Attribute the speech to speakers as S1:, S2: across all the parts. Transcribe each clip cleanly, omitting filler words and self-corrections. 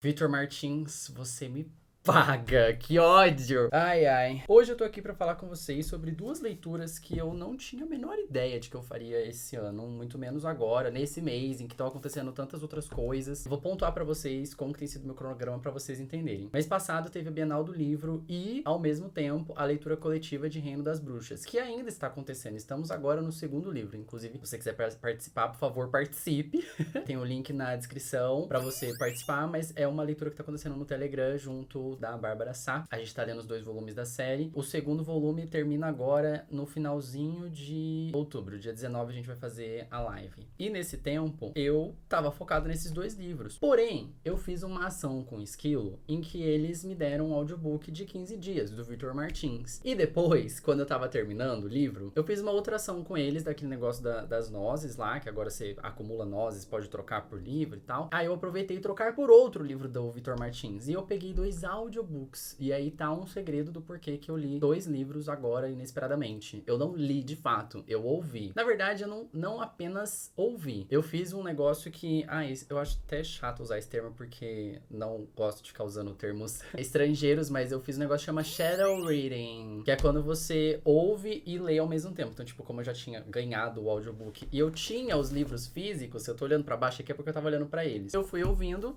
S1: Vitor Martins, você me paga, que ódio! Ai, ai. Hoje eu tô aqui pra falar com vocês sobre duas leituras que eu não tinha a menor ideia de que eu faria esse ano, muito menos agora, nesse mês em que estão acontecendo tantas outras coisas. Vou pontuar pra vocês como que tem sido meu cronograma pra vocês entenderem. Mês passado teve a Bienal do Livro e, ao mesmo tempo, a leitura coletiva de Reino das Bruxas, que ainda está acontecendo. Estamos agora no segundo livro. Inclusive, se você quiser participar, por favor, participe. Tem o link na descrição pra você participar, mas é uma leitura que tá acontecendo no Telegram junto da Bárbara Sá. A gente tá lendo os 2 volumes da série. O segundo volume termina agora no finalzinho de outubro. Dia 19 a gente vai fazer a live. E nesse tempo, eu tava focado nesses 2 livros. Porém, eu fiz uma ação com o Esquilo em que eles me deram um audiobook de 15 dias, do Vitor Martins. E depois, quando eu tava terminando o livro, eu fiz uma outra ação com eles, daquele negócio das nozes lá, que agora você acumula nozes, pode trocar por livro e tal. Aí eu aproveitei e trocar por outro livro do Vitor Martins. E eu peguei 2 audiobooks. E aí tá um segredo do porquê que eu li 2 livros agora, inesperadamente. Eu não li de fato, eu ouvi. Na verdade, eu não apenas ouvi. Eu fiz um negócio que... eu acho até chato usar esse termo, porque não gosto de ficar usando termos estrangeiros, mas eu fiz um negócio que chama Shadow Reading, que é quando você ouve e lê ao mesmo tempo. Então, tipo, como eu já tinha ganhado o audiobook e eu tinha os livros físicos, se eu tô olhando pra baixo aqui é porque eu tava olhando pra eles. Eu fui ouvindo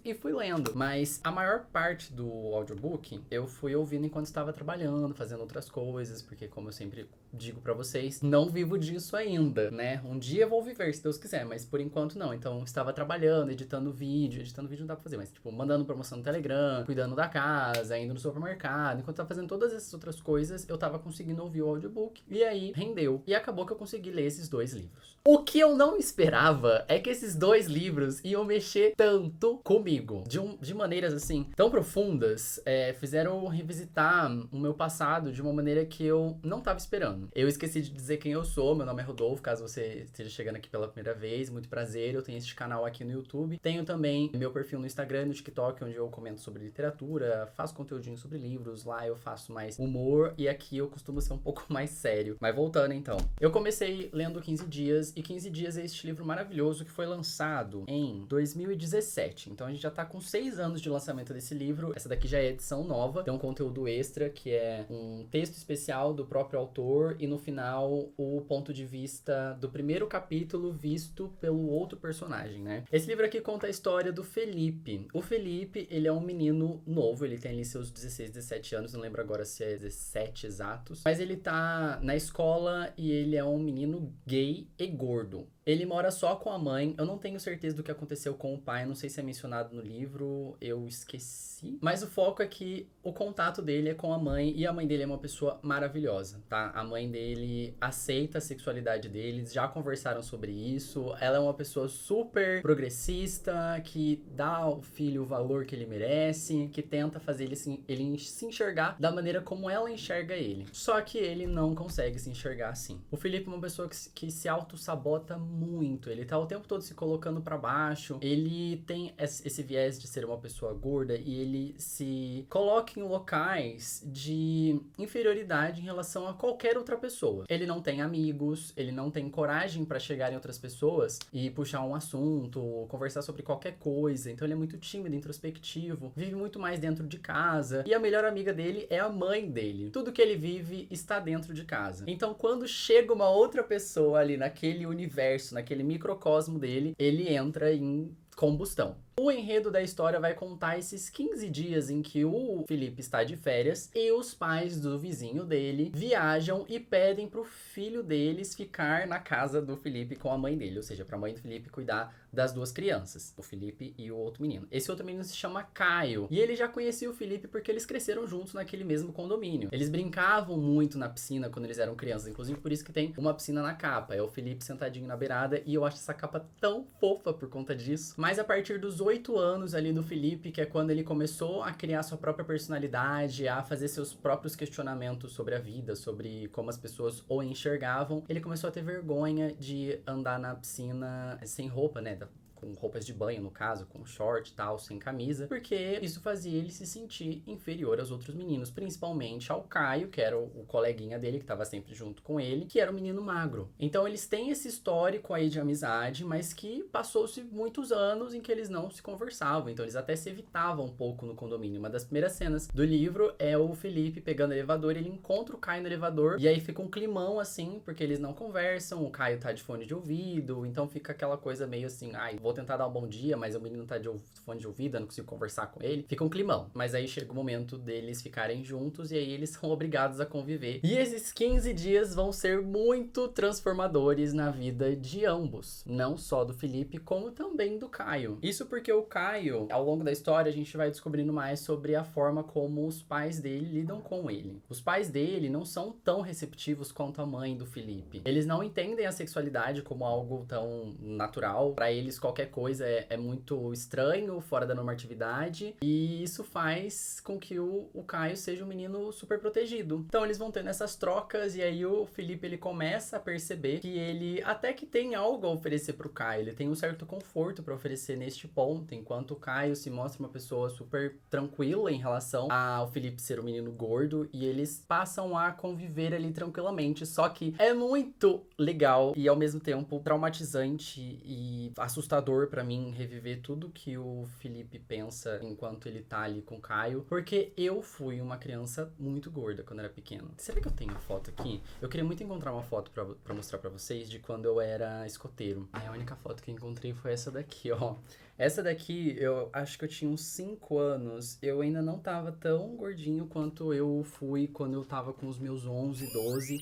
S1: e fui lendo. Mas a maior parte do audiobook eu fui ouvindo enquanto estava trabalhando, fazendo outras coisas, porque como eu sempre digo pra vocês, não vivo disso ainda, né? Um dia eu vou viver, se Deus quiser, mas por enquanto não. Então, estava trabalhando, editando vídeo não dá pra fazer, mas tipo, mandando promoção no Telegram, cuidando da casa, indo no supermercado. Enquanto eu tava fazendo todas essas outras coisas, eu tava conseguindo ouvir o audiobook, e aí rendeu. E acabou que eu consegui ler esses 2 livros. O que eu não esperava é que esses 2 livros iam mexer tanto comigo, de maneiras assim, tão profundas, fizeram eu revisitar o meu passado de uma maneira que eu não tava esperando. Eu esqueci de dizer quem eu sou, meu nome é Rodolfo, caso você esteja chegando aqui pela primeira vez, muito prazer, eu tenho este canal aqui no YouTube, tenho também meu perfil no Instagram e no TikTok, onde eu comento sobre literatura, faço conteúdinho sobre livros, lá eu faço mais humor, e aqui eu costumo ser um pouco mais sério. Mas voltando então, eu comecei lendo 15 Dias, e 15 Dias é este livro maravilhoso que foi lançado em 2017, então a gente já tá com 6 anos de lançamento desse livro. Essa daqui já é edição nova, tem um conteúdo extra que é um texto especial do próprio autor e no final o ponto de vista do primeiro capítulo visto pelo outro personagem, né? Esse livro aqui conta a história do Felipe. O Felipe, ele é um menino novo, ele tem ali seus 16, 17 anos, não lembro agora se é 17 exatos, mas ele tá na escola e ele é um menino gay e gordo. Ele mora só com a mãe, eu não tenho certeza do que aconteceu com o pai, não sei se é mencionado no livro, eu esqueci. Mas o foco é que o contato dele é com a mãe, e a mãe dele é uma pessoa maravilhosa, tá? A mãe dele aceita a sexualidade deles, já conversaram sobre isso, ela é uma pessoa super progressista, que dá ao filho o valor que ele merece, que tenta fazer ele se enxergar da maneira como ela enxerga ele. Só que ele não consegue se enxergar assim. O Felipe é uma pessoa que se auto-sabota muito, ele tá o tempo todo se colocando pra baixo, ele tem esse viés de ser uma pessoa gorda e ele se coloca em locais de inferioridade em relação a qualquer outra pessoa. Ele não tem amigos, ele não tem coragem pra chegar em outras pessoas e puxar um assunto, conversar sobre qualquer coisa, então ele é muito tímido, introspectivo, vive muito mais dentro de casa, e a melhor amiga dele é a mãe dele. Tudo que ele vive está dentro de casa. Então quando chega uma outra pessoa ali naquele universo, naquele microcosmo dele, ele entra em combustão. O enredo da história vai contar esses 15 dias em que o Felipe está de férias e os pais do vizinho dele viajam e pedem pro filho deles ficar na casa do Felipe com a mãe dele, ou seja, pra mãe do Felipe cuidar das 2 crianças, o Felipe e o outro menino. Esse outro menino se chama Caio, e ele já conhecia o Felipe porque eles cresceram juntos naquele mesmo condomínio. Eles brincavam muito na piscina quando eles eram crianças, inclusive por isso que tem uma piscina na capa. É o Felipe sentadinho na beirada, e eu acho essa capa tão fofa por conta disso. Mas a partir dos 8 anos ali do Felipe, que é quando ele começou a criar sua própria personalidade, a fazer seus próprios questionamentos sobre a vida, sobre como as pessoas o enxergavam, ele começou a ter vergonha de andar na piscina sem roupa, né? com roupas de banho, no caso, com short e tal, sem camisa, porque isso fazia ele se sentir inferior aos outros meninos, principalmente ao Caio, que era o coleguinha dele, que tava sempre junto com ele, que era um menino magro. Então eles têm esse histórico aí de amizade, mas que passou-se muitos anos em que eles não se conversavam, então eles até se evitavam um pouco no condomínio. Uma das primeiras cenas do livro é o Felipe pegando o elevador, ele encontra o Caio no elevador, e aí fica um climão assim, porque eles não conversam, o Caio tá de fone de ouvido, então fica aquela coisa meio assim, ai, vou tentar dar um bom dia, mas o menino tá de fone de ouvido, eu não consigo conversar com ele. Fica um climão. Mas aí chega o momento deles ficarem juntos e aí eles são obrigados a conviver. E esses 15 dias vão ser muito transformadores na vida de ambos. Não só do Felipe, como também do Caio. Isso porque o Caio, ao longo da história, a gente vai descobrindo mais sobre a forma como os pais dele lidam com ele. Os pais dele não são tão receptivos quanto a mãe do Felipe. Eles não entendem a sexualidade como algo tão natural. Pra eles, qualquer coisa é muito estranho, fora da normatividade. E isso faz com que o Caio seja um menino super protegido. Então eles vão tendo essas trocas e aí o Felipe ele começa a perceber que ele até que tem algo a oferecer pro Caio. Ele tem um certo conforto pra oferecer neste ponto, enquanto o Caio se mostra uma pessoa super tranquila em relação ao Felipe ser um menino gordo e eles passam a conviver ali tranquilamente. Só que é muito legal e ao mesmo tempo traumatizante e assustador pra mim reviver tudo que o Felipe pensa enquanto ele tá ali com o Caio, porque eu fui uma criança muito gorda quando era pequeno. Será que eu tenho foto aqui? Eu queria muito encontrar uma foto pra mostrar pra vocês de quando eu era escoteiro. A única foto que eu encontrei foi essa daqui, ó. Essa daqui, eu acho que eu tinha uns 5 anos. Eu ainda não tava tão gordinho quanto eu fui quando eu tava com os meus 11, 12,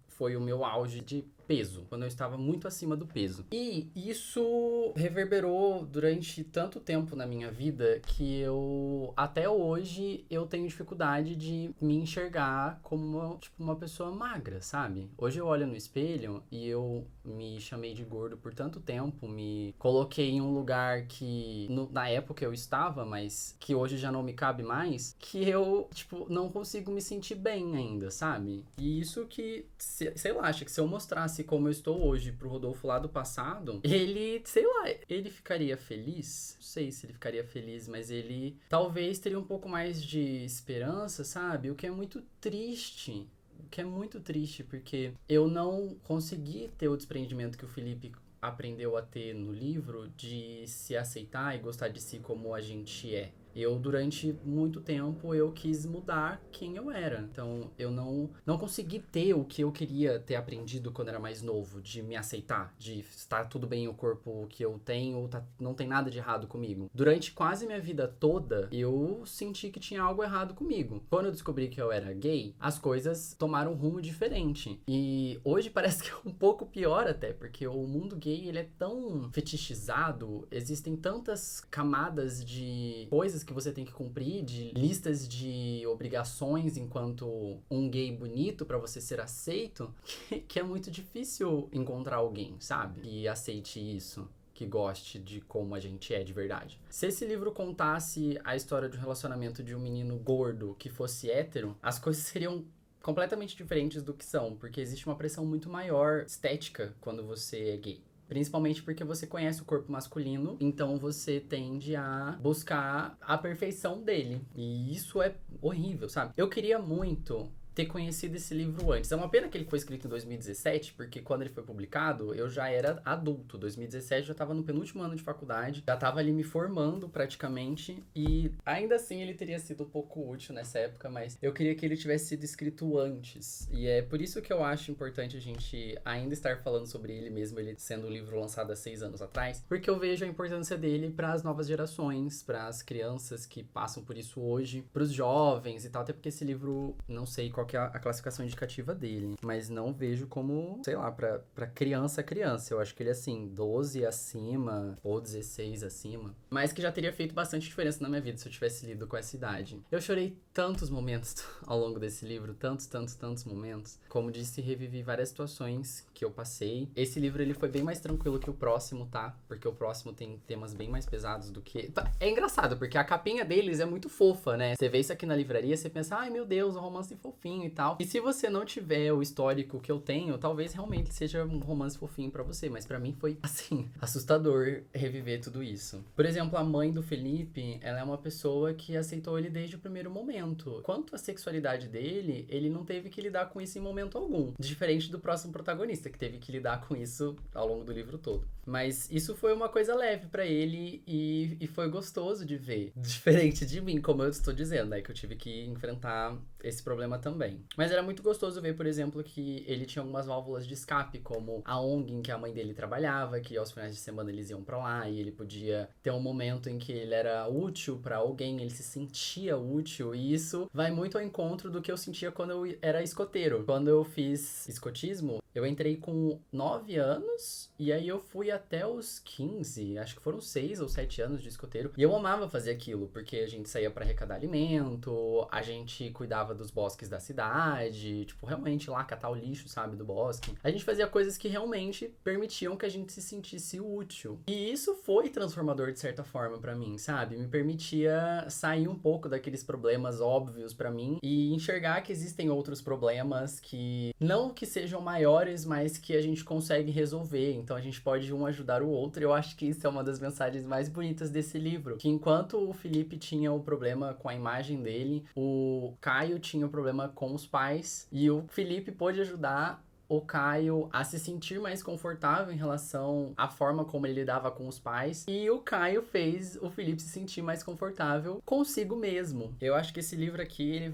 S1: foi o meu auge de peso, quando eu estava muito acima do peso. E isso reverberou durante tanto tempo na minha vida que eu, até hoje, eu tenho dificuldade de me enxergar como uma pessoa magra, sabe? Hoje eu olho no espelho e eu me chamei de gordo por tanto tempo, me coloquei em um lugar que na época eu estava, mas que hoje já não me cabe mais, que eu, não consigo me sentir bem ainda, sabe? E isso que, sei lá, acho que se eu mostrasse como eu estou hoje pro Rodolfo lá do passado, ele, sei lá, ele ficaria feliz? Não sei se ele ficaria feliz, mas ele talvez teria um pouco mais de esperança, sabe? O que é muito triste. O que é muito triste, porque eu não consegui ter o desprendimento que o Felipe aprendeu a ter no livro de se aceitar e gostar de si como a gente é. Eu, durante muito tempo, eu quis mudar quem eu era. Então, eu não consegui ter o que eu queria ter aprendido quando era mais novo. De me aceitar, de estar tudo bem o corpo que eu tenho, não tem nada de errado comigo. Durante quase minha vida toda, eu senti que tinha algo errado comigo. Quando eu descobri que eu era gay, as coisas tomaram um rumo diferente. E hoje parece que é um pouco pior até, porque o mundo gay, ele é tão fetichizado, existem tantas camadas de coisas que você tem que cumprir, de listas de obrigações enquanto um gay bonito pra você ser aceito, que é muito difícil encontrar alguém, sabe? Que aceite isso, que goste de como a gente é de verdade. Se esse livro contasse a história de um relacionamento de um menino gordo que fosse hétero, as coisas seriam completamente diferentes do que são, porque existe uma pressão muito maior estética quando você é gay. Principalmente porque você conhece o corpo masculino, então você tende a buscar a perfeição dele. E isso é horrível, sabe? Eu queria muito ter conhecido esse livro antes. É uma pena que ele foi escrito em 2017, porque quando ele foi publicado, eu já era adulto. 2017 eu já tava no penúltimo ano de faculdade, já tava ali me formando praticamente, e ainda assim ele teria sido um pouco útil nessa época, mas eu queria que ele tivesse sido escrito antes. E é por isso que eu acho importante a gente ainda estar falando sobre ele mesmo, ele sendo um livro lançado há 6 anos atrás, porque eu vejo a importância dele para as novas gerações, para as crianças que passam por isso hoje, para os jovens e tal, até porque esse livro, não sei qual que é a classificação indicativa dele, mas não vejo como, sei lá, pra criança. Eu acho que ele é assim, 12 acima ou 16 acima, mas que já teria feito bastante diferença na minha vida se eu tivesse lido com essa idade. Eu chorei tantos momentos ao longo desse livro, tantos momentos. Como disse, revivi várias situações que eu passei. Esse livro, ele foi bem mais tranquilo que o próximo, tá? Porque o próximo tem temas bem mais pesados do que... É engraçado, porque a capinha deles é muito fofa, né? Você vê isso aqui na livraria, você pensa, ai meu Deus, um romance fofinho. fofinho e tal. E se você não tiver o histórico que eu tenho, talvez realmente seja um romance fofinho pra você, mas pra mim foi, assim, assustador reviver tudo isso. Por exemplo, a mãe do Felipe, ela é uma pessoa que aceitou ele desde o primeiro momento. Quanto à sexualidade dele, ele não teve que lidar com isso em momento algum. Diferente do próximo protagonista, que teve que lidar com isso ao longo do livro todo. Mas isso foi uma coisa leve pra ele e foi gostoso de ver. Diferente de mim, como eu estou dizendo, né? Que eu tive que enfrentar esse problema também. Mas era muito gostoso ver, por exemplo, que ele tinha algumas válvulas de escape, como a ONG em que a mãe dele trabalhava, que aos finais de semana eles iam pra lá e ele podia ter um momento em que ele era útil pra alguém, ele se sentia útil. E isso vai muito ao encontro do que eu sentia quando eu era escoteiro. Quando eu fiz escotismo, eu entrei com 9 anos e aí eu fui até os 15, acho que foram 6 ou 7 anos de escoteiro. E eu amava fazer aquilo, porque a gente saía pra arrecadar alimento, a gente cuidava dos bosques da cidade, tipo, realmente lá catar o lixo, sabe, do bosque. A gente fazia coisas que realmente permitiam que a gente se sentisse útil. E isso foi transformador de certa forma pra mim, sabe? Me permitia sair um pouco daqueles problemas óbvios pra mim e enxergar que existem outros problemas que não que sejam maiores, mas que a gente consegue resolver. Então a gente pode um ajudar o outro. Eu acho que isso é uma das mensagens mais bonitas desse livro. Que enquanto o Felipe tinha o problema com a imagem dele, o Caio tinha o problema com os pais e o Felipe pôde ajudar o Caio a se sentir mais confortável em relação à forma como ele lidava com os pais. E o Caio fez o Felipe se sentir mais confortável consigo mesmo. Eu acho que esse livro aqui, ele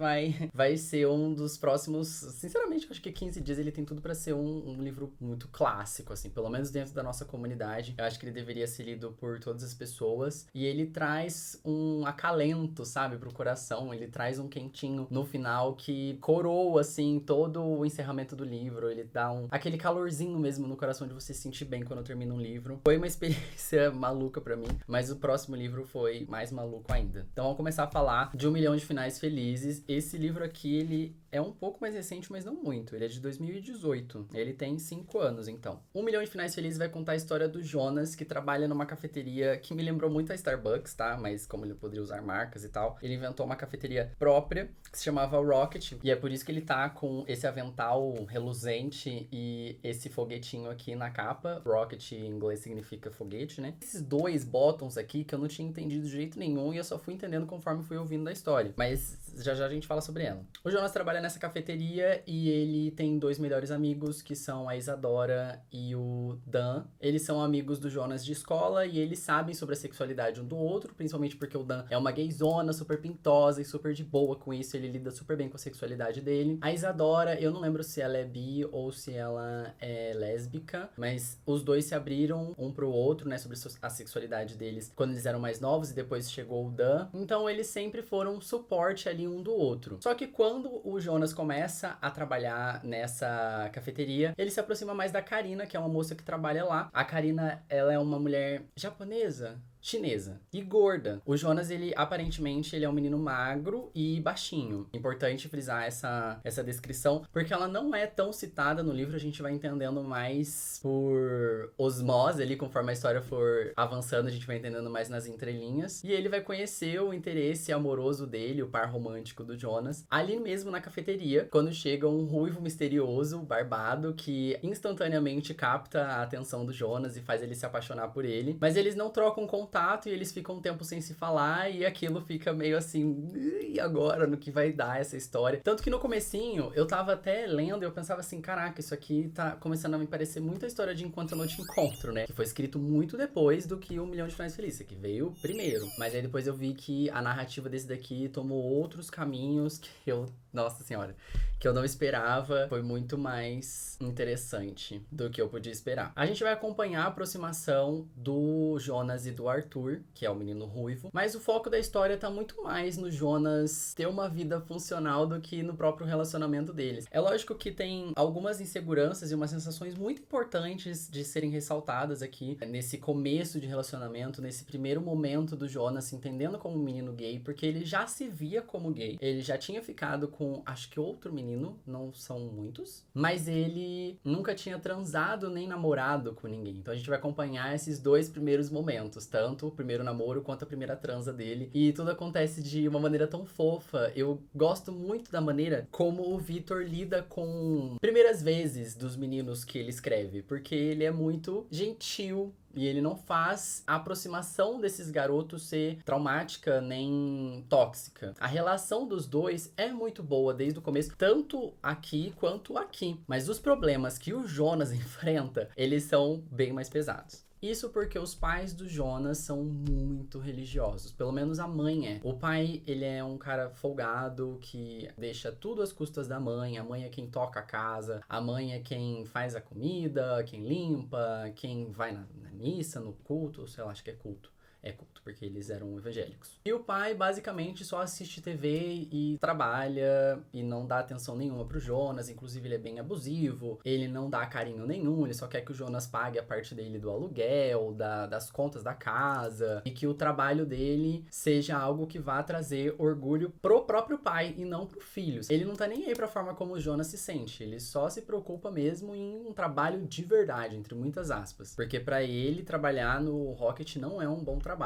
S1: vai ser um dos próximos... Sinceramente, eu acho que 15 dias ele tem tudo pra ser um livro muito clássico, assim. Pelo menos dentro da nossa comunidade. Eu acho que ele deveria ser lido por todas as pessoas. E ele traz um acalento, sabe, pro coração. Ele traz um quentinho no final que coroa, assim, todo o encerramento do livro. Ele dá aquele calorzinho mesmo no coração de você se sentir bem quando termina um livro. Foi uma experiência maluca pra mim, mas o próximo livro foi mais maluco ainda. Então vamos começar a falar de 1 Milhão de Finais Felizes. Esse livro aqui, ele é um pouco mais recente, mas não muito. Ele é de 2018. Ele tem 5 anos, então. 1 Milhão de Finais Felizes vai contar a história do Jonas, que trabalha numa cafeteria que me lembrou muito a Starbucks, tá? Mas como ele poderia usar marcas e tal, ele inventou uma cafeteria própria, que se chamava Rocket, e é por isso que ele tá com esse avental reluzente e esse foguetinho aqui na capa. Rocket em inglês significa foguete, né? Esses dois bottoms aqui que eu não tinha entendido de jeito nenhum e eu só fui entendendo conforme fui ouvindo da história. Mas já já a gente fala sobre ela. O Jonas trabalha nessa cafeteria e ele tem 2 melhores amigos, que são a Isadora e o Dan. Eles são amigos do Jonas de escola e eles sabem sobre a sexualidade um do outro, principalmente porque o Dan é uma gayzona, super pintosa e super de boa com isso. Ele lida super bem com a sexualidade dele. A Isadora, eu não lembro se ela é bi ou se ela é lésbica, mas os dois se abriram um pro outro, né, sobre a sexualidade deles quando eles eram mais novos e depois chegou o Dan. Então eles sempre foram um suporte ali um do outro. Só que quando o Jonas começa a trabalhar nessa cafeteria, ele se aproxima mais da Karina, que é uma moça que trabalha lá. A Karina, ela é uma mulher japonesa? Chinesa e gorda. O Jonas, ele aparentemente ele é um menino magro e baixinho. Importante frisar essa descrição, porque ela não é tão citada no livro, a gente vai entendendo mais por osmose ali, conforme a história for avançando, a gente vai entendendo mais nas entrelinhas. E ele vai conhecer o interesse amoroso dele, o par romântico do Jonas, ali mesmo na cafeteria, quando chega um ruivo misterioso, barbado, que instantaneamente capta a atenção do Jonas e faz ele se apaixonar por ele. Mas eles não trocam contato e eles ficam um tempo sem se falar e aquilo fica meio assim, e agora, no que vai dar essa história? Tanto que no comecinho, eu tava até lendo e eu pensava assim, caraca, isso aqui tá começando a me parecer muito a história de Enquanto Eu Não Te Encontro, né? Que foi escrito muito depois do que 1 Milhão de Finais Felizes, que veio primeiro. Mas aí depois eu vi que a narrativa desse daqui tomou outros caminhos que eu... Nossa senhora, que eu não esperava, foi muito mais interessante do que eu podia esperar. A gente vai acompanhar a aproximação do Jonas e do Arthur, que é o menino ruivo, mas o foco da história tá muito mais no Jonas ter uma vida funcional do que no próprio relacionamento deles. É lógico que tem algumas inseguranças e umas sensações muito importantes de serem ressaltadas aqui nesse começo de relacionamento, nesse primeiro momento do Jonas se entendendo como um menino gay, porque ele já se via como gay. Ele já tinha ficado com, acho que outro menino, não são muitos, mas ele nunca tinha transado nem namorado com ninguém. Então a gente vai acompanhar esses dois primeiros momentos, tanto tanto o primeiro namoro quanto a primeira transa dele. E tudo acontece de uma maneira tão fofa. Eu gosto muito da maneira como o Victor lida com primeiras vezes dos meninos que ele escreve, porque ele é muito gentil. E ele não faz a aproximação desses garotos ser traumática nem tóxica. A relação dos dois é muito boa desde o começo, tanto aqui quanto aqui. Mas os problemas que o Jonas enfrenta, eles são bem mais pesados. Isso porque os pais do Jonas são muito religiosos. Pelo menos a mãe é. O pai, ele é um cara folgado que deixa tudo às custas da mãe. A mãe é quem toca a casa. A mãe é quem faz a comida, quem limpa, quem vai na missa, no culto. Sei lá, acho que é culto. É culto, porque eles eram evangélicos. E o pai, basicamente, só assiste TV e trabalha e não dá atenção nenhuma pro Jonas. Inclusive, ele é bem abusivo. Ele não dá carinho nenhum. Ele só quer que o Jonas pague a parte dele do aluguel, das contas da casa. E que o trabalho dele seja algo que vá trazer orgulho pro próprio pai e não pro filho. Ele não tá nem aí pra forma como o Jonas se sente. Ele só se preocupa mesmo em um trabalho de verdade, entre muitas aspas. Porque pra ele, trabalhar no Rocket não é um bom trabalho.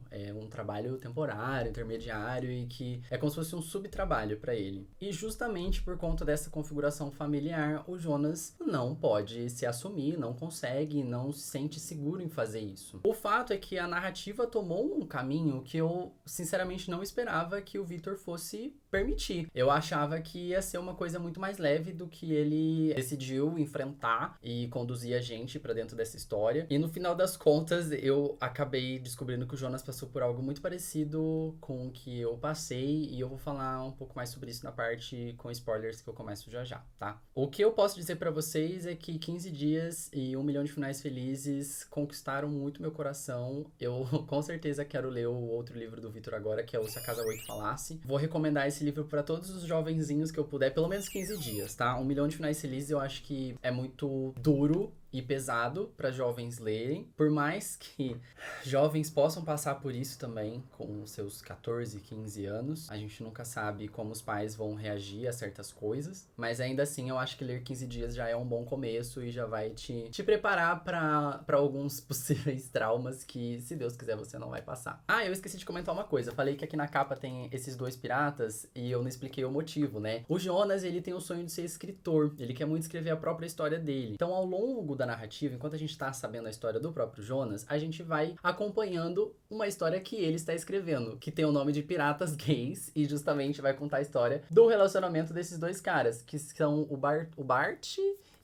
S1: É um trabalho temporário, intermediário e que é como se fosse um subtrabalho pra ele. E justamente por conta dessa configuração familiar, o Jonas não pode se assumir, não consegue, não se sente seguro em fazer isso. O fato é que a narrativa tomou um caminho que eu, sinceramente, não esperava que o Victor fosse permitir. Eu achava que ia ser uma coisa muito mais leve do que ele decidiu enfrentar e conduzir a gente pra dentro dessa história. E no final das contas, eu acabei descobrindo que o Jonas passou por algo muito parecido com o que eu passei, e eu vou falar um pouco mais sobre isso na parte com spoilers que eu começo já já, tá? O que eu posso dizer pra vocês é que 15 dias e 1 milhão de finais felizes conquistaram muito meu coração. Eu com certeza quero ler o outro livro do Victor agora, que é o Se a Casa 8 Falasse. Vou recomendar esse livro pra todos os jovenzinhos que eu puder, pelo menos 15 dias, tá? 1 milhão de finais felizes eu acho que é muito duro e pesado para jovens lerem, por mais que jovens possam passar por isso também com seus 14, 15 anos. A gente nunca sabe como os pais vão reagir a certas coisas, mas ainda assim eu acho que ler 15 dias já é um bom começo e já vai te preparar para alguns possíveis traumas que, se Deus quiser, você não vai passar. Ah, eu esqueci de comentar uma coisa. Eu falei que aqui na capa tem esses dois piratas e eu não expliquei o motivo, né? O Jonas, ele tem o sonho de ser escritor. Ele quer muito escrever a própria história dele. Então, ao longo da narrativa, enquanto a gente tá sabendo a história do próprio Jonas, a gente vai acompanhando uma história que ele está escrevendo, que tem o nome de Piratas Gays, e justamente vai contar a história do relacionamento desses dois caras, que são o Bart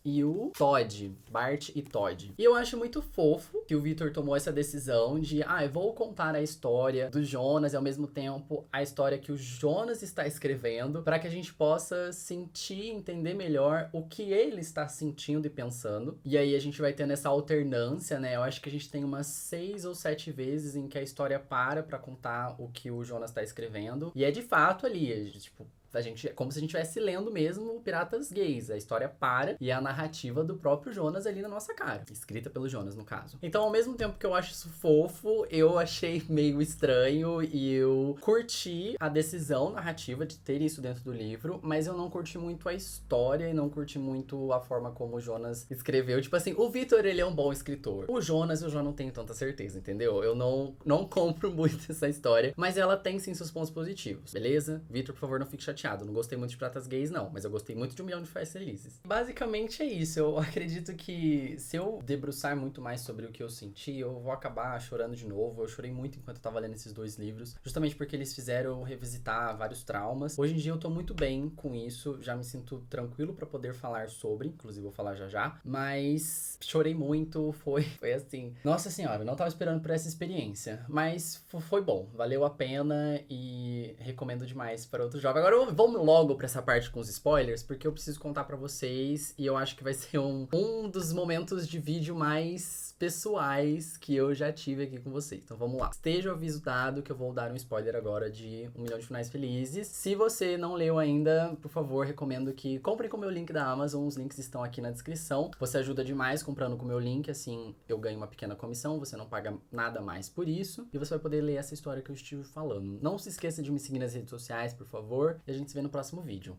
S1: e o Todd, Bart e Todd. E eu acho muito fofo que o Victor tomou essa decisão de, eu vou contar a história do Jonas e ao mesmo tempo a história que o Jonas está escrevendo, para que a gente possa sentir, entender melhor o que ele está sentindo e pensando. E aí a gente vai tendo essa alternância, né? Eu acho que a gente tem umas 6 ou 7 vezes em que a história para contar o que o Jonas está escrevendo. E é de fato ali, tipo, a gente, é como se a gente estivesse lendo mesmo Piratas Gays. A história para e é a narrativa do próprio Jonas ali na nossa cara. Escrita pelo Jonas, no caso. Então, ao mesmo tempo que eu acho isso fofo, eu achei meio estranho e eu curti a decisão narrativa de ter isso dentro do livro, mas eu não curti muito a história e não curti muito a forma como o Jonas escreveu. Tipo assim, o Victor, ele é um bom escritor. O Jonas, eu já não tenho tanta certeza, entendeu? Eu não compro muito essa história, mas ela tem sim seus pontos positivos, beleza? Victor, por favor, não fique chateado. Não gostei muito de Piratas Gays, não, mas eu gostei muito de 1 milhão de finais felizes. Basicamente é isso. Eu acredito que se eu debruçar muito mais sobre o que eu senti, eu vou acabar chorando de novo. Eu chorei muito enquanto eu tava lendo esses dois livros, justamente porque eles fizeram eu revisitar vários traumas. Hoje em dia eu tô muito bem com isso, já me sinto tranquilo pra poder falar sobre, inclusive vou falar já já, mas chorei muito, foi assim, nossa senhora, não tava esperando por essa experiência, mas foi bom, valeu a pena e recomendo demais para outros jovens. Agora vamos logo pra essa parte com os spoilers, porque eu preciso contar pra vocês e eu acho que vai ser um dos momentos de vídeo mais pessoais que eu já tive aqui com vocês. Então vamos lá. Esteja o aviso dado que eu vou dar um spoiler agora de 1 milhão de finais felizes. Se você não leu ainda, por favor, recomendo que comprem com o meu link da Amazon. Os links estão aqui na descrição. Você ajuda demais comprando com o meu link, assim eu ganho uma pequena comissão, você não paga nada mais por isso. E você vai poder ler essa história que eu estive falando. Não se esqueça de me seguir nas redes sociais, por favor. E a gente se vê no próximo vídeo.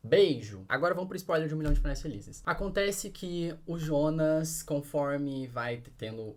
S1: Beijo! Agora vamos pro spoiler de 1 Milhão de Finais Felizes. Acontece que o Jonas, conforme vai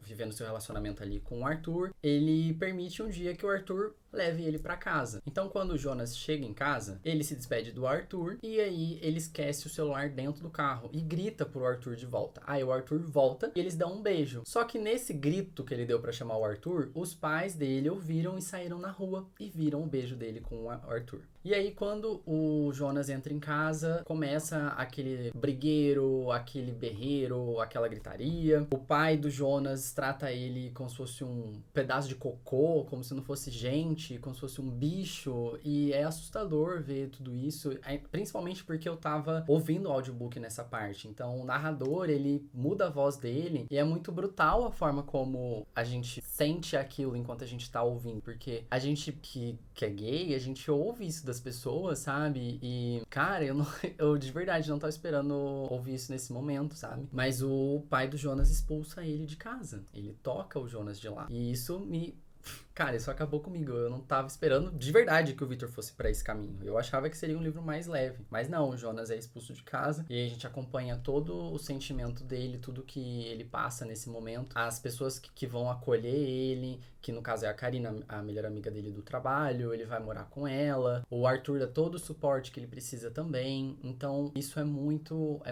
S1: vivendo seu relacionamento ali com o Arthur, ele permite um dia que o Arthur leve ele pra casa. Então, quando o Jonas chega em casa, ele se despede do Arthur e aí ele esquece o celular dentro do carro e grita pro Arthur de volta. Aí o Arthur volta e eles dão um beijo. Só que nesse grito que ele deu pra chamar o Arthur, os pais dele ouviram e saíram na rua e viram o beijo dele com o Arthur. E aí, quando o Jonas entra em casa, começa aquele brigueiro, aquele berreiro, aquela gritaria. O pai do Jonas trata ele como se fosse um pedaço de cocô, como se não fosse gente, como se fosse um bicho. E é assustador ver tudo isso, principalmente porque eu tava ouvindo o audiobook nessa parte. Então, o narrador, ele muda a voz dele e é muito brutal a forma como a gente sente aquilo enquanto a gente tá ouvindo. Porque a gente que é gay, a gente ouve isso das pessoas, sabe? E, cara, eu de verdade não tava esperando ouvir isso nesse momento, sabe? Mas o pai do Jonas expulsa ele de casa. Ele toca o Jonas de lá. E isso Cara, isso acabou comigo. Eu não tava esperando de verdade que o Victor fosse pra esse caminho. Eu achava que seria um livro mais leve. Mas não, o Jonas é expulso de casa. E aí a gente acompanha todo o sentimento dele, tudo que ele passa nesse momento. As pessoas que vão acolher ele, que no caso é a Karina, a melhor amiga dele do trabalho. Ele vai morar com ela. O Arthur dá todo o suporte que ele precisa também. Então, isso é muito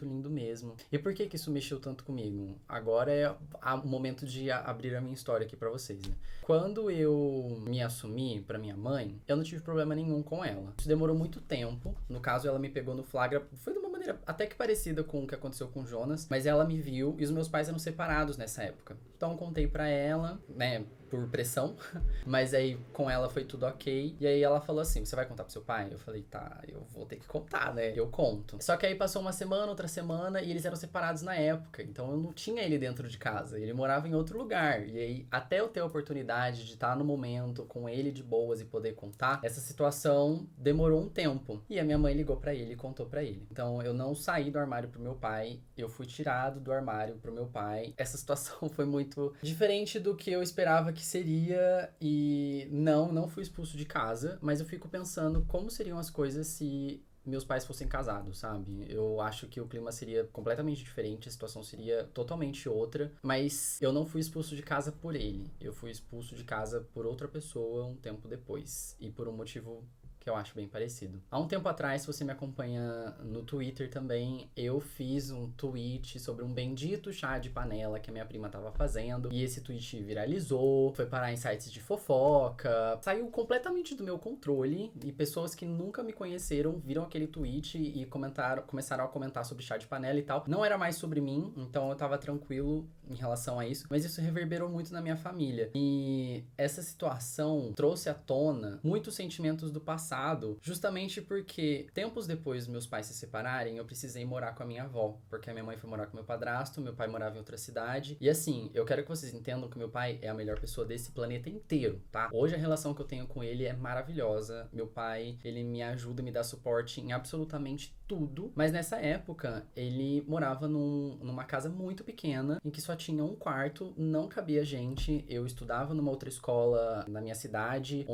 S1: lindo mesmo. E por que isso mexeu tanto comigo? Agora é o momento de abrir a minha história aqui pra vocês, né? Quando eu me assumi pra minha mãe, eu não tive problema nenhum com ela. Isso demorou muito tempo. No caso, ela me pegou no flagra. Foi de uma maneira até que parecida com o que aconteceu com o Jonas. Mas ela me viu e os meus pais eram separados nessa época. Então, eu contei pra ela, né, por pressão. Mas aí, com ela foi tudo ok. E aí, ela falou assim, você vai contar pro seu pai? Eu falei, tá, eu vou ter que contar, né? Eu conto. Só que aí, passou uma semana, outra semana, e eles eram separados na época. Então, eu não tinha ele dentro de casa. Ele morava em outro lugar. E aí, até eu ter a oportunidade de estar no momento com ele de boas e poder contar, essa situação demorou um tempo. E a minha mãe ligou pra ele e contou pra ele. Então, eu não saí do armário pro meu pai. Eu fui tirado do armário pro meu pai. Essa situação foi muito diferente do que eu esperava que seria. E não fui expulso de casa. Mas eu fico pensando como seriam as coisas se meus pais fossem casados, sabe? Eu acho que o clima seria completamente diferente, a situação seria totalmente outra, mas eu não fui expulso de casa por ele. Eu fui expulso de casa por outra pessoa um tempo depois. E por um motivo que eu acho bem parecido. Há um tempo atrás, se você me acompanha no Twitter também, eu fiz um tweet sobre um bendito chá de panela que a minha prima tava fazendo, e esse tweet viralizou, foi parar em sites de fofoca, saiu completamente do meu controle, e pessoas que nunca me conheceram viram aquele tweet e começaram a comentar sobre chá de panela e tal. Não era mais sobre mim, então eu tava tranquilo em relação a isso, mas isso reverberou muito na minha família. E essa situação trouxe à tona muitos sentimentos do passado, justamente porque tempos depois dos meus pais se separarem, eu precisei morar com a minha avó, porque a minha mãe foi morar com meu padrasto, meu pai morava em outra cidade. E assim, eu quero que vocês entendam que meu pai é a melhor pessoa desse planeta inteiro, tá? Hoje a relação que eu tenho com ele é maravilhosa. Meu pai, ele me ajuda, me dá suporte em absolutamente tudo, mas nessa época ele morava numa casa muito pequena, em que só tinha um quarto, não cabia gente. Eu estudava numa outra escola na minha cidade,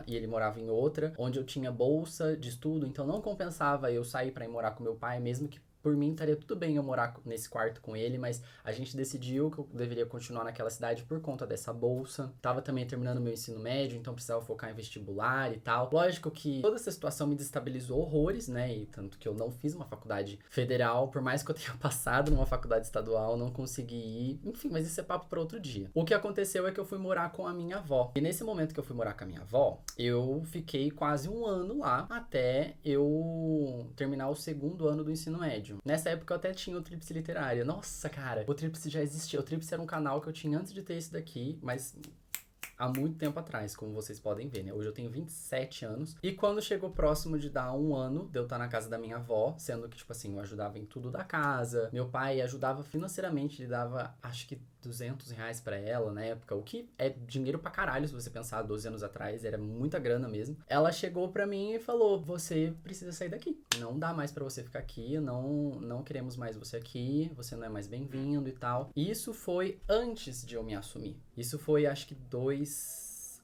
S1: e ele morava em outra, onde eu tinha bolsa de estudo, então não compensava eu sair pra ir morar com meu pai, mesmo que por mim estaria tudo bem eu morar nesse quarto com ele, mas a gente decidiu que eu deveria continuar naquela cidade por conta dessa bolsa. Tava também terminando meu ensino médio, então precisava focar em vestibular e tal. Lógico que toda essa situação me destabilizou horrores, né? E tanto que eu não fiz uma faculdade federal, por mais que eu tenha passado numa faculdade estadual, não consegui ir. Enfim, mas isso é papo para outro dia. O que aconteceu é que eu fui morar com a minha avó. E nesse momento que eu fui morar com a minha avó, eu fiquei quase um ano lá até eu terminar o segundo ano do ensino médio. Nessa época eu até tinha o Tríplice Literária. Nossa, cara, o Tríplice já existia. O Tríplice era um canal que eu tinha antes de ter esse daqui, mas há muito tempo atrás, como vocês podem ver, né? Hoje eu tenho 27 anos. E quando chegou próximo de dar um ano, de eu estar na casa da minha avó, sendo que, tipo assim, eu ajudava em tudo da casa. Meu pai ajudava financeiramente, ele dava, acho que R$ 200 pra ela na época, o que é dinheiro pra caralho, se você pensar 12 anos atrás, era muita grana mesmo. Ela chegou pra mim e falou, você precisa sair daqui. Não dá mais pra você ficar aqui, não queremos mais você aqui, você não é mais bem-vindo e tal. E isso foi antes de eu me assumir. Isso foi, acho que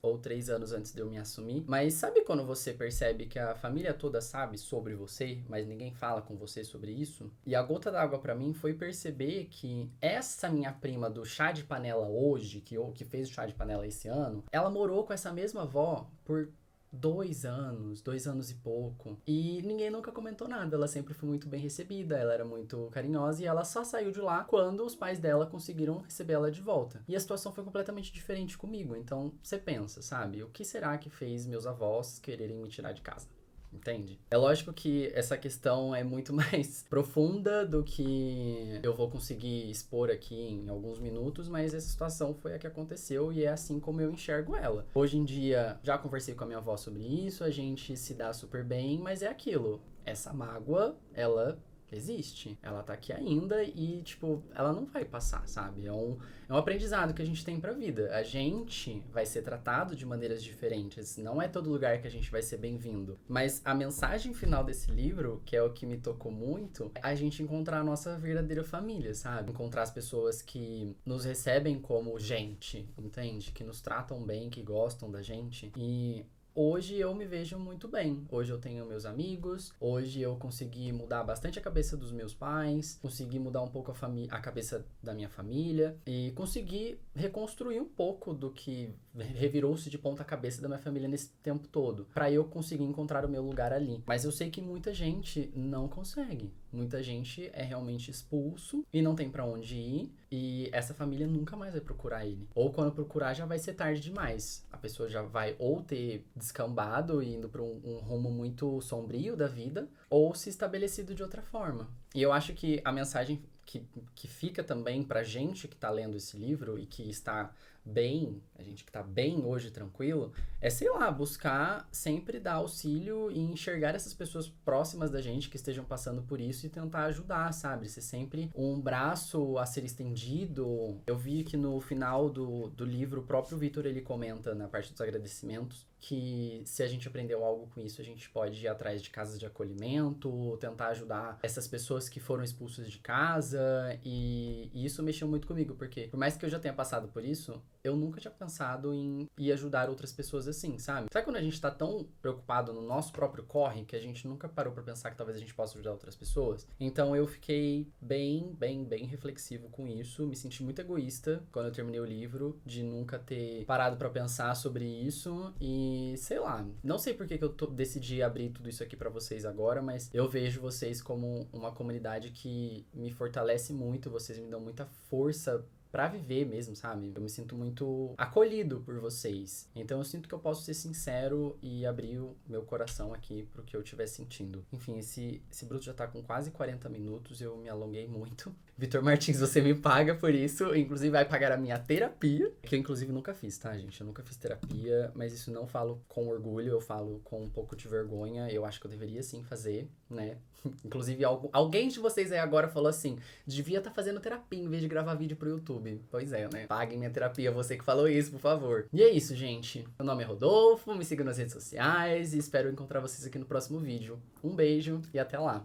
S1: ou 3 anos antes de eu me assumir. Mas sabe quando você percebe que a família toda sabe sobre você, mas ninguém fala com você sobre isso? E a gota d'água pra mim foi perceber que essa minha prima do chá de panela hoje, que fez o chá de panela esse ano, ela morou com essa mesma avó por 2 anos e pouco. E ninguém nunca comentou nada. Ela sempre foi muito bem recebida, ela era muito carinhosa e ela só saiu de lá quando os pais dela conseguiram receber ela de volta. E a situação foi completamente diferente comigo. Então você pensa, sabe? O que será que fez meus avós quererem me tirar de casa? Entende? É lógico que essa questão é muito mais profunda do que eu vou conseguir expor aqui em alguns minutos, mas essa situação foi a que aconteceu e é assim como eu enxergo ela. Hoje em dia, já conversei com a minha avó sobre isso, a gente se dá super bem, mas é aquilo. Essa mágoa, ela existe. Ela tá aqui ainda e, tipo, ela não vai passar, sabe? É um aprendizado que a gente tem pra vida. A gente vai ser tratado de maneiras diferentes. Não é todo lugar que a gente vai ser bem-vindo. Mas a mensagem final desse livro, que é o que me tocou muito, é a gente encontrar a nossa verdadeira família, sabe? Encontrar as pessoas que nos recebem como gente, entende? Que nos tratam bem, que gostam da gente. E hoje eu me vejo muito bem. Hoje eu tenho meus amigos, hoje eu consegui mudar bastante a cabeça dos meus pais, consegui mudar um pouco a cabeça da minha família e consegui reconstruir um pouco do que revirou-se de ponta cabeça da minha família nesse tempo todo, pra eu conseguir encontrar o meu lugar ali. Mas eu sei que muita gente não consegue. Muita gente é realmente expulso e não tem pra onde ir e essa família nunca mais vai procurar ele. Ou quando procurar já vai ser tarde demais. A pessoa já vai ou ter descambado e indo pra um rumo muito sombrio da vida, ou se estabelecido de outra forma. E eu acho que a mensagem que fica também pra gente que tá lendo esse livro e que está bem, a gente que tá bem hoje, tranquilo, é, sei lá, buscar sempre dar auxílio e enxergar essas pessoas próximas da gente que estejam passando por isso e tentar ajudar, sabe? Ser sempre um braço a ser estendido. Eu vi que no final do livro, o próprio Vitor, ele comenta na parte dos agradecimentos que se a gente aprendeu algo com isso, a gente pode ir atrás de casas de acolhimento, tentar ajudar essas pessoas que foram expulsas de casa, e isso mexeu muito comigo, porque por mais que eu já tenha passado por isso, eu nunca tinha pensado em ir ajudar outras pessoas assim, sabe? Sabe quando a gente tá tão preocupado no nosso próprio corre que a gente nunca parou pra pensar que talvez a gente possa ajudar outras pessoas? Então eu fiquei bem reflexivo com isso, me senti muito egoísta quando eu terminei o livro, de nunca ter parado pra pensar sobre isso e, sei lá, não sei por que eu decidi abrir tudo isso aqui pra vocês agora, mas eu vejo vocês como uma comunidade que me fortalece muito, vocês me dão muita força pra viver mesmo, sabe? Eu me sinto muito acolhido por vocês. Então eu sinto que eu posso ser sincero e abrir o meu coração aqui pro que eu estiver sentindo. Enfim, esse bruto já tá com quase 40 minutos, eu me alonguei muito. Vitor Martins, você me paga por isso, inclusive vai pagar a minha terapia, que eu inclusive nunca fiz, tá, gente? Eu nunca fiz terapia, mas isso não falo com orgulho, eu falo com um pouco de vergonha. Eu acho que eu deveria sim fazer, né? Inclusive, alguém de vocês aí agora falou assim, devia estar fazendo terapia em vez de gravar vídeo pro YouTube. Pois é, né? Paguem minha terapia, você que falou isso, por favor. E é isso, gente. Meu nome é Rodolfo, me sigam nas redes sociais e espero encontrar vocês aqui no próximo vídeo. Um beijo e até lá.